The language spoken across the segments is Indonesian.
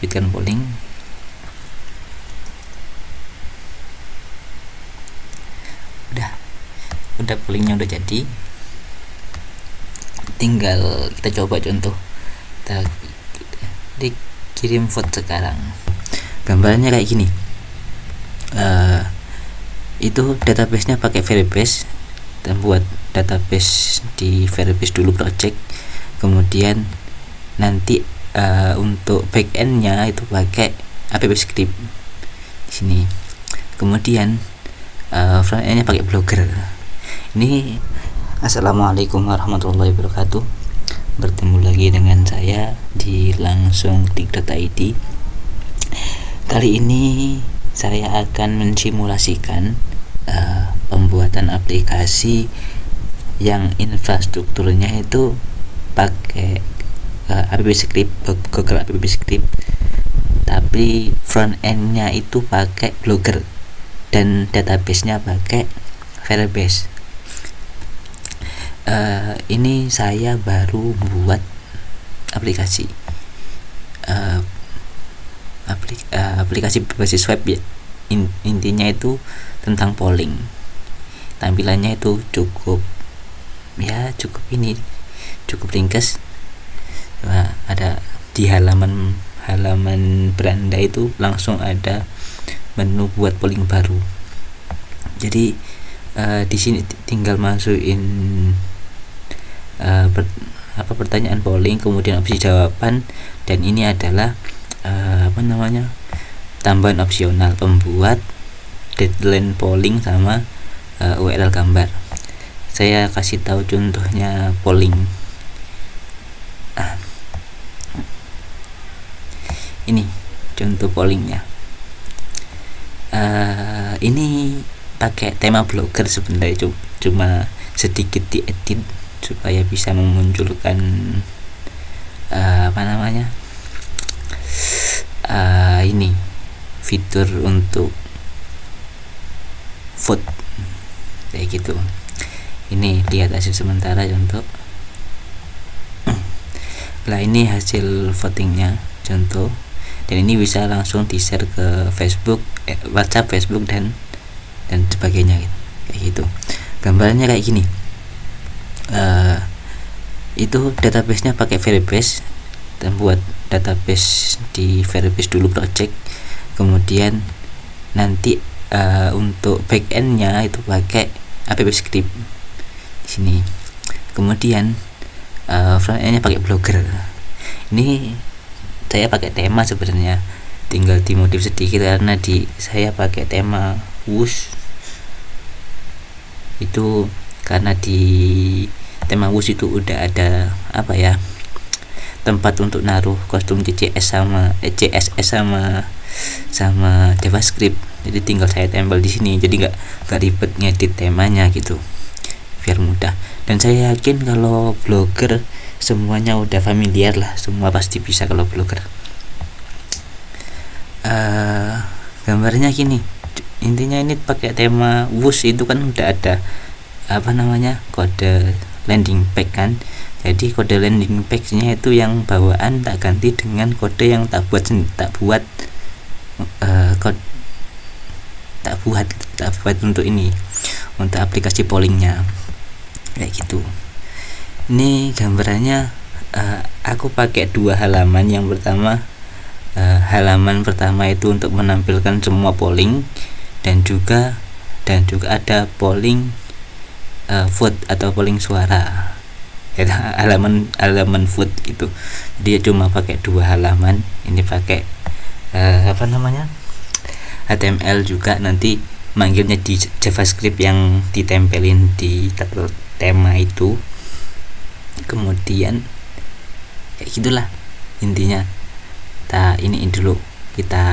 terbitkan polling. Udah pollingnya udah jadi, tinggal kita coba contoh. Kita dikirim vote sekarang. Gambarnya kayak gini. Itu database-nya pakai Firebase. Kita buat database di Firebase dulu project. Kemudian nanti untuk backend-nya itu pakai AppScript di sini. Kemudian front-end-nya pakai Blogger. Ini Assalamualaikum warahmatullahi wabarakatuh. Bertemu lagi dengan saya di langsungklik.id. Kali ini saya akan mensimulasikan pembuatan aplikasi yang infrastrukturnya itu pakai AppScript, Google AppScript, tapi front end-nya itu pakai Blogger dan database-nya pakai Firebase. Ini saya baru buat aplikasi aplikasi berbasis web ya. Intinya itu tentang polling. Tampilannya itu cukup ringkas. Ada di halaman beranda itu langsung ada menu buat polling baru. Jadi di sini tinggal masukin pertanyaan polling, kemudian opsi jawaban, dan ini adalah tambahan opsional pembuat deadline polling sama URL gambar. Saya kasih tahu contohnya polling. Ini contoh pollingnya. Ini pakai tema Blogger sebenarnya, cuma sedikit diedit supaya bisa memunculkan ini fitur untuk vote kayak gitu. Ini lihat hasil sementara contoh. Lah ini hasil votingnya contoh, dan ini bisa langsung di share ke Facebook, WhatsApp, Facebook dan sebagainya kayak gitu. Gambarnya kayak gini. Itu database-nya pakai Firebase. Kita buat database di Firebase dulu project. Kemudian nanti untuk backend-nya itu pakai AppScript di sini. Kemudian front-end-nya pakai Blogger. Ini saya pakai tema sebenarnya, tinggal dimodif sedikit karena saya pakai tema WUS. Itu karena di tema WUS itu udah ada tempat untuk naruh kostum CSS sama JavaScript. Jadi tinggal saya tempel di sini, jadi nggak ribet ngedit temanya gitu, biar mudah. Dan saya yakin kalau Blogger semuanya udah familiar lah, semua pasti bisa kalau Blogger. Gambarnya gini. Intinya ini pakai tema WUS, itu kan udah ada kode landing page kan. Jadi kode landing page-nya itu yang bawaan tak ganti dengan kode yang tak buat untuk ini, untuk aplikasi pollingnya kayak gitu. Ini gambarannya aku pakai dua halaman. Yang pertama, halaman pertama itu untuk menampilkan semua polling, dan juga ada polling vote atau polling suara, halaman vote gitu. Dia cuma pakai dua halaman. Ini pakai HTML juga, nanti manggilnya di JavaScript yang ditempelin di tema itu. Kemudian kayak gitulah intinya. Ini dulu, kita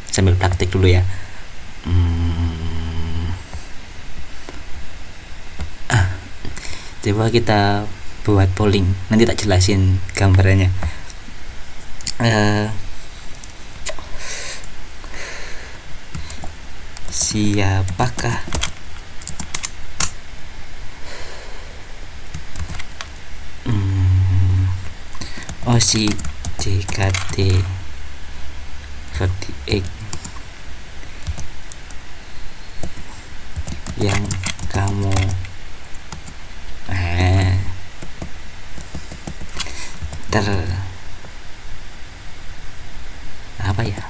sambil praktek dulu ya. Coba kita buat polling, nanti tak jelasin gambarannya. Siapakah si JKT 48 yang kamu apa ya,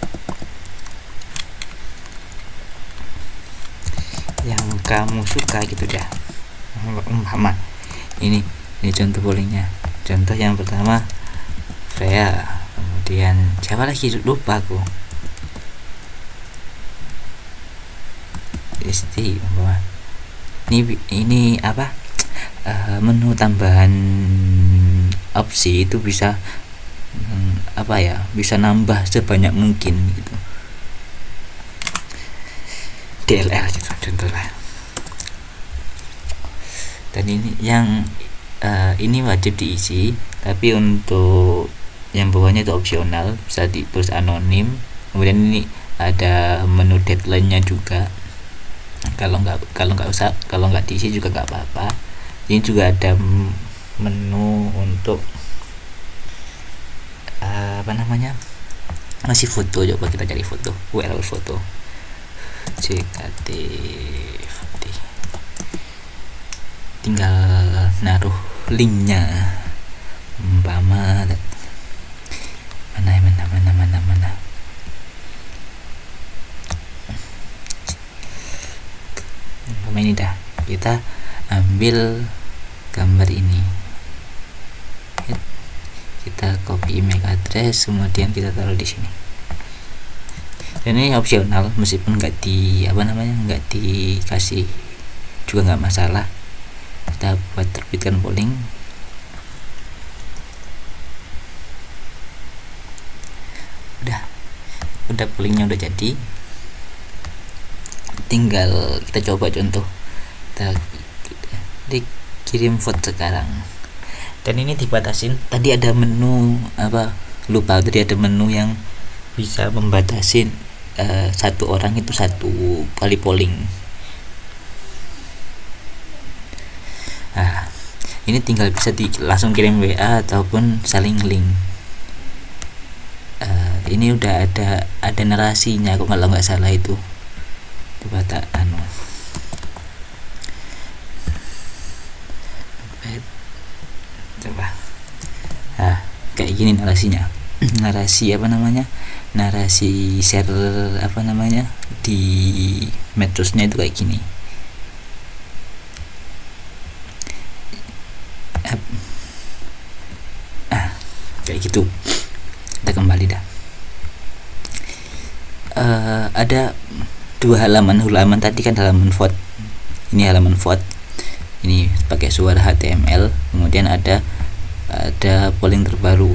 yang kamu suka gitu dah. Mama ini contoh pollingnya. Contoh yang pertama Freya, kemudian siapa lagi, lupa aku, Isti. Ini apa, menu tambahan opsi itu bisa apa ya, bisa nambah sebanyak mungkin gitu, DLL gitu contohnya. Dan ini yang ini wajib diisi, tapi untuk yang bawahnya itu opsional, bisa ditulis anonim. Kemudian ini ada menu deadline-nya juga. Kalau nggak diisi juga nggak apa-apa. Ini juga ada menu untuk apa namanya, masih foto. Coba kita cari foto, URL foto, JKT, tinggal naruh linknya, umpama mana ini dah, kita ambil gambar ini, kita copy email address, kemudian kita taruh di sini. Dan ini opsional, meskipun nggak dikasih juga nggak masalah. Kita buat terbitkan polling. Udah pollingnya udah jadi, tinggal kita coba contoh, kita dikirim vote sekarang. Dan ini dibatasin, tadi ada menu tadi ada menu yang bisa membatasin satu orang itu satu kali polling. Ini tinggal bisa langsung kirim WA ataupun saling link. Ini udah ada narasinya kok, kalau nggak salah itu. Coba coba kayak gini narasinya. narasi share di medsosnya itu kayak gini. Kayak gitu. Kita kembali dah. Ada dua halaman tadi kan halaman vote. Ini halaman vote. Ini pakai suara HTML. Kemudian ada polling terbaru.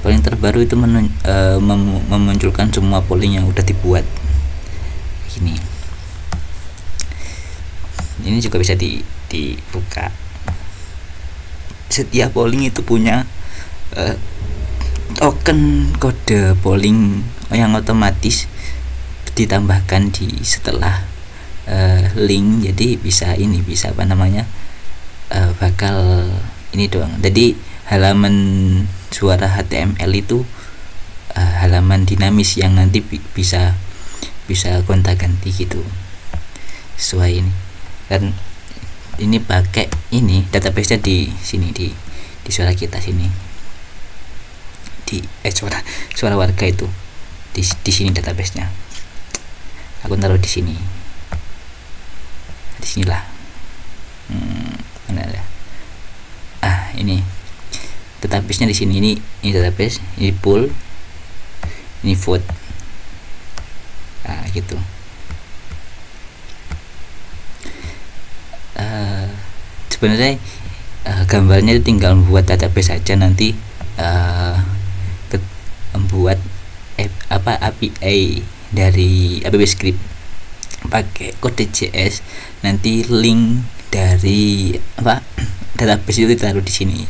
Polling terbaru itu memunculkan semua polling yang udah dibuat. Ini juga bisa dibuka. Setiap polling itu punya token kode polling yang otomatis ditambahkan setelah link. Jadi bisa bakal ini doang. Jadi halaman suara HTML itu halaman dinamis yang nanti bisa gonta-ganti gitu sesuai ini. Dan ini pakai database-nya di sini, di suara kita sini, di suara warga itu di sini database-nya. Aku taruh di sinilah. Mana ya? Ini database-nya di sini. Ini database, ini pool, ini vote. Gitu. Sebenarnya gambarnya tinggal membuat database saja, nanti membuat API dari API-Script pakai kode JS. Nanti link dari database itu ditaruh di sini,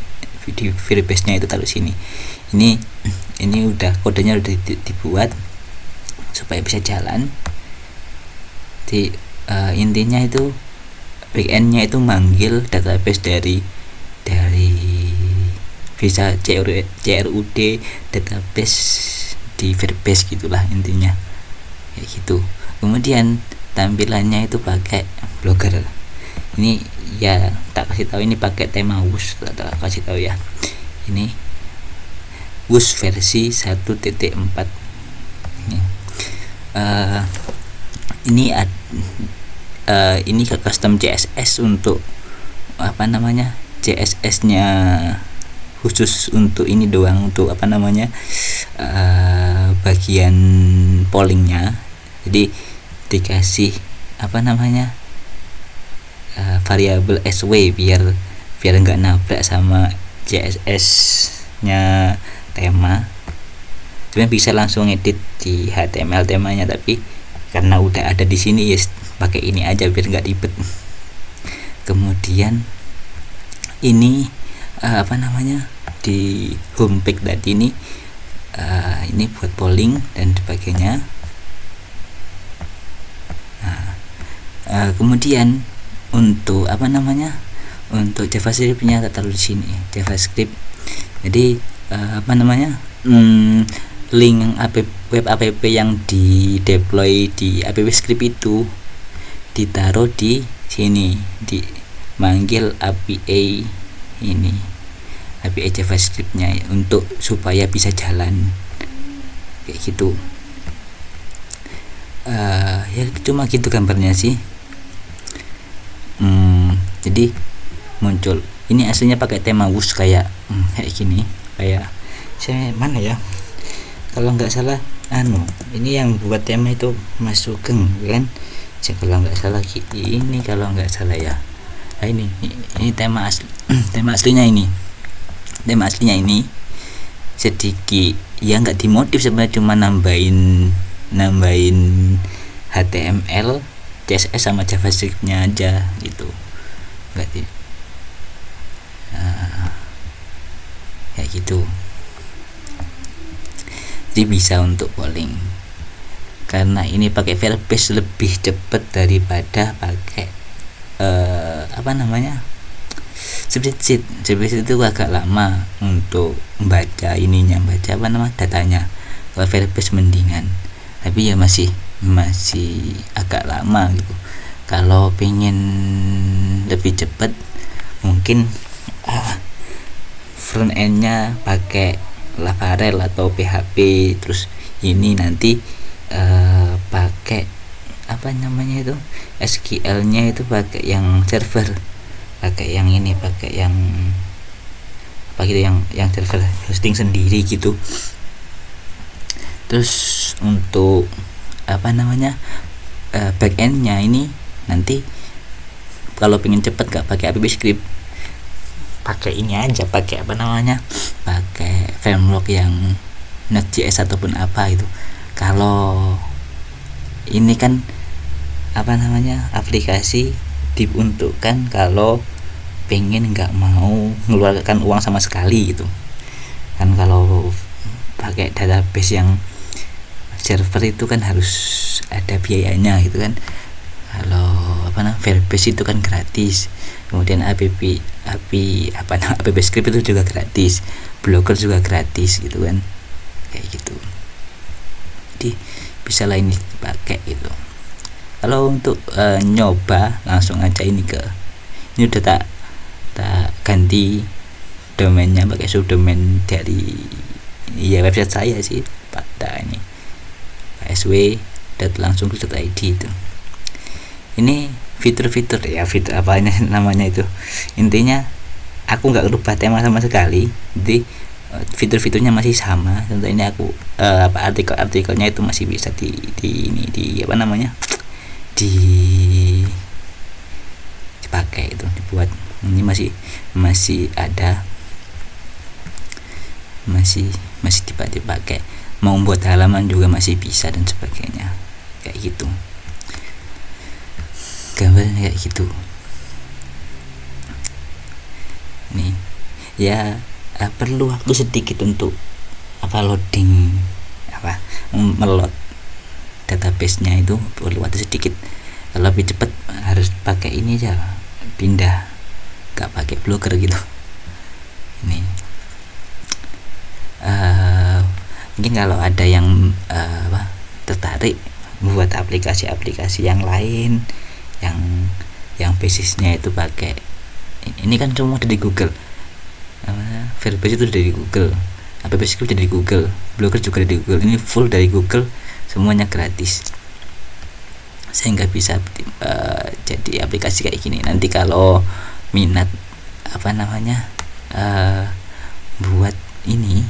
di Firebase-nya itu taruh sini. Ini udah kodenya udah dibuat supaya bisa jalan. Intinya itu backend-nya itu manggil database dari bisa CRUD database di Firebase gitulah intinya kayak gitu. Kemudian tampilannya itu pakai Blogger. Ini ya tak kasih tahu, ini pakai tema WUS, tak kasih tahu ya. Ini WUS versi 1.4. Ini ke custom CSS untuk apa namanya, CSS nya khusus untuk ini doang, untuk apa namanya, bagian pollingnya. Jadi dikasih apa namanya, variabel SW biar nggak nabrak sama CSS nya tema. Sebenarnya bisa langsung edit di HTML temanya, tapi karena udah ada di sini ya pakai ini aja biar nggak ribet. Kemudian ini apa namanya, di homepage tadi ini buat polling dan sebagainya. Kemudian untuk apa namanya, untuk JavaScript-nya tak taruh di sini, JavaScript. Jadi apa namanya, link web app yang di deploy di AppScript itu ditaruh di sini, di manggil API ini, API JavaScript-nya untuk supaya bisa jalan kayak gitu. Ya cuma gitu gambarnya sih. Jadi muncul ini aslinya pakai tema WUS kayak gini, kayak saya mana ya, kalau nggak salah ini yang buat tema itu Mas Sugeng kan, kalau nggak salah ini, kalau nggak salah ya. Ini tema asli tema aslinya ini sedikit ya, nggak dimodif sebenarnya, cuma nambahin HTML, CSS sama JavaScript-nya aja gitu, nggak kayak gitu. Jadi bisa untuk polling, karena ini pakai Firebase lebih cepat daripada pakai apa namanya, spreadsheet itu agak lama untuk baca apa nama datanya. Kalau Firebase mendingan, tapi ya masih agak lama gitu. Kalau pengen lebih cepat mungkin front end-nya pakai Laravel atau PHP, terus ini nanti pakai apa namanya itu, SQL-nya itu pakai yang server, pakai yang ini, pakai yang apa gitu, yang server hosting sendiri gitu. Terus untuk apa namanya, backend-nya ini nanti kalau pengen cepet gak pakai AppScript, pakai ini aja, pakai apa namanya, pakai framework yang Node.js ataupun apa itu. Kalau ini kan apa namanya, aplikasi diuntukkan kalau pengen nggak mau mengeluarkan uang sama sekali gitu kan. Kalau pakai database yang server itu kan harus ada biayanya gitu kan. Kalau apa namanya, Firebase itu kan gratis, kemudian AppScript itu juga gratis, Blogger juga gratis gitu kan, kayak gitu. Jadi bisa lah ini dipakai gitu. Kalau untuk nyoba langsung aja ini udah tak ganti domainnya pakai subdomain dari ya website saya sih, pada ini sw.langsung.id itu. Ini fitur-fitur ya, fitur apa namanya itu, intinya aku nggak rubah tema sama sekali, jadi fitur-fiturnya masih sama. Contoh ini aku artikelnya itu masih bisa di apa namanya, dipakai itu, dibuat. Ini masih ada, masih dipakai. Mau buat halaman juga masih bisa dan sebagainya, kayak gitu. Gambarnya kayak gitu. Nih ya, perlu waktu sedikit untuk loading melot database-nya, itu perlu waktu sedikit. Kalau lebih cepat harus pakai ini aja, pindah gak pakai Blogger gitu. Ini Mungkin kalau ada yang tertarik buat aplikasi-aplikasi yang lain yang basisnya itu pakai ini kan semua dari Google, Firebase itu dari Google, App Script dari Google, Blogger juga dari Google, ini full dari Google, semuanya gratis, sehingga bisa jadi aplikasi kayak gini. Nanti kalau minat buat ini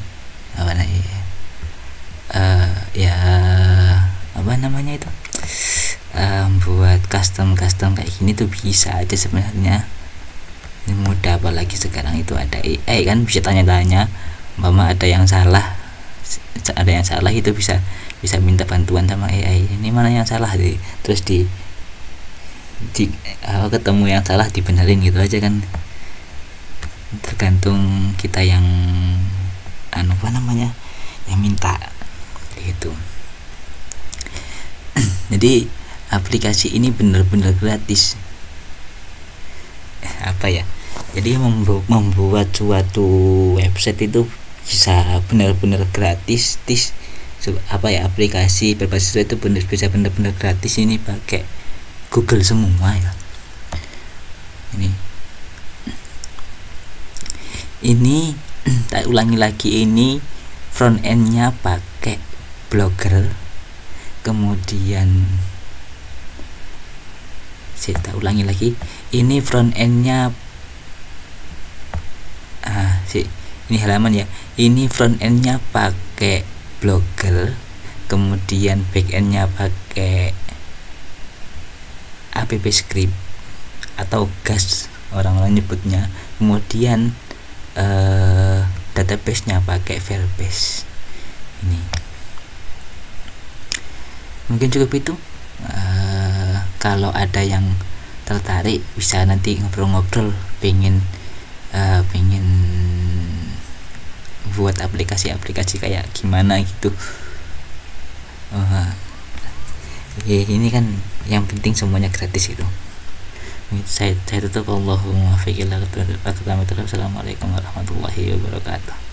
buat custom kayak gini tuh bisa aja sebenarnya. Ini mudah, apalagi sekarang itu ada AI kan, bisa tanya-tanya, ada yang salah itu bisa minta bantuan sama AI, ini mana yang salah, terus ketemu yang salah dibenerin gitu aja kan. Tergantung kita yang yang minta gitu. Jadi aplikasi ini benar-benar gratis. Jadi membuat suatu website itu bisa benar-benar gratis. Aplikasi berbasis itu bisa benar-benar gratis, ini pakai Google semua ya. Ini tak ulangi lagi, ini front end-nya pakai Blogger, kemudian saya ulangi lagi, ini front end-nya ini halaman ya, ini front end-nya pakai Blogger, kemudian back end-nya pakai App Script atau GAS orang-orang nyebutnya, kemudian database-nya pakai Firebase. Ini mungkin cukup itu. Kalau ada yang tertarik bisa nanti ngobrol-ngobrol, pengen buat aplikasi kayak gimana gitu. Ini kan yang penting semuanya gratis itu. Saya tutup. Allahumma fiqillah. Assalamualaikum warahmatullahi wabarakatuh.